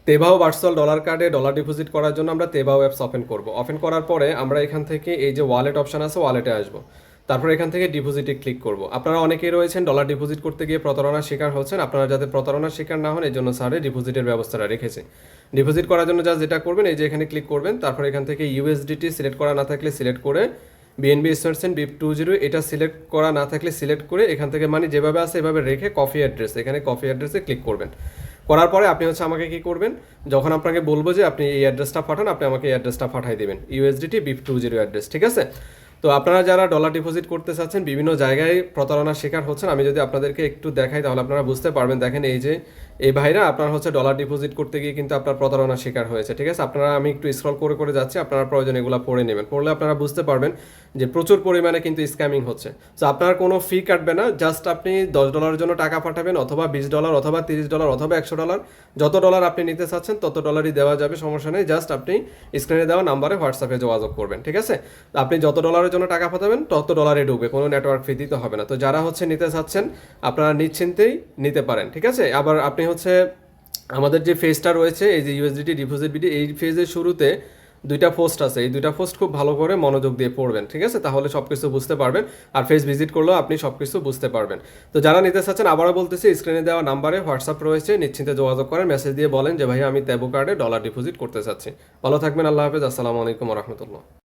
তেবাও virtual dollar কার্ডে dollar deposit করার জন্য আমরা তেবাও অ্যাপস ওপেন করব। ওপেন করার পরে আমরা এখান থেকে এই যে ওয়ালেট অপশন আছে ওয়ালেটে আসবো। তারপর এখান থেকে ডিপোজিটে ক্লিক করব। আপনারা অনেকেই রয়েছেন ডলার ডিপোজিট করতে গিয়ে প্রতারণার শিকার হচ্ছেন। আপনারা যাতে প্রতারণার শিকার না হন এই জন্য স্যারে ডিপোজিটের ব্যবস্থাটা রেখেছে। ডিপোজিট করার জন্য যেটা করবেন এই যে এখানে ক্লিক করবেন। তারপর এখান থেকে ইউএসডিটি সিলেক্ট করা না থাকলে সিলেক্ট করে বিএনবি স্টারসেন BIP20 এটা সিলেক্ট করা না থাকলে সিলেক্ট করে এখান থেকে মানে যেভাবে আছে এভাবে রেখে কপি অ্যাড্রেস এখানে কপি অ্যাড্রেসে ক্লিক করবেন। করার পরে আপনি হচ্ছে আমাকে কি করবেন, যখন আপনাকে বলবো যে আপনি এই অ্যাড্রেসটা পাঠান আপনি আমাকে এই অ্যাড্রেসটা পাঠাই দেবেন, ইউএসডিটি BIP20 অ্যাড্রেস, ঠিক আছে। তো আপনারা যারা ডলার ডিপোজিট করতে চাচ্ছেন বিভিন্ন জায়গায় প্রতারণার শিকার হচ্ছেন, আমি যদি আপনাদেরকে একটু দেখাই তাহলে আপনারা বুঝতে পারবেন। দেখেন এই যে এই ভাইরা আপনার হচ্ছে ডলার ডিপোজিট করতে গিয়ে কিন্তু আপনার প্রতারণার শিকার হয়েছে, ঠিক আছে। আপনারা আমি একটু স্ক্রল করে করে যাচ্ছি, আপনারা প্রয়োজন এগুলো পড়ে নেবেন, পড়লে আপনারা বুঝতে পারবেন যে প্রচুর পরিমাণে কিন্তু স্ক্যামিং হচ্ছে। তো আপনার কোনো ফি কাটবে না, জাস্ট আপনি $10 জন্য টাকা পাঠাবেন অথবা $20 অথবা $30 অথবা $100, যত ডলার আপনি নিতে চাচ্ছেন তত ডলারই দেওয়া যাবে, সমস্যা নেই। জাস্ট আপনি স্ক্রিনে দেওয়া নাম্বারে হোয়াটসঅ্যাপে যোগাযোগ করবেন, ঠিক আছে। আপনি যত ডলারের জন্য টাকা পাঠাবেন তত ডলারে ঢুকবে, কোনো নেটওয়ার্ক ফি দিতে হবে না। তো যারা হচ্ছে নিতে চাচ্ছেন আপনারা নিশ্চিন্তেই নিতে পারেন, ঠিক আছে। আবার আপনি হচ্ছে আমাদের যে ফেজটা রয়েছে এই যে ইউএসডিটি ডিপোজিট বিডি, এই ফেজের শুরুতে দুইটা পোস্ট আছে, এই দুইটা পোস্ট খুব ভালো করে মনোযোগ দিয়ে পড়বেন, ঠিক আছে, তাহলে সব কিছু বুঝতে পারবেন। আর ফেজ ভিজিট করলেও আপনি সব কিছু বুঝতে পারবেন। তো যারা নিতে চাচ্ছেন আবারও বলতেছি স্ক্রিনে দেওয়া নাম্বারে হোয়াটসঅ্যাপ রয়েছে, নিশ্চিন্তে যোগাযোগ করেন, মেসেজ দিয়ে বলেন যে ভাই আমি তেবো কার্ডে ডলার ডিপোজিট করতে চাচ্ছি। ভালো থাকবেন, আল্লাহ হাফেজ, আসসালামু আলাইকুম রহমতুল্লাহ।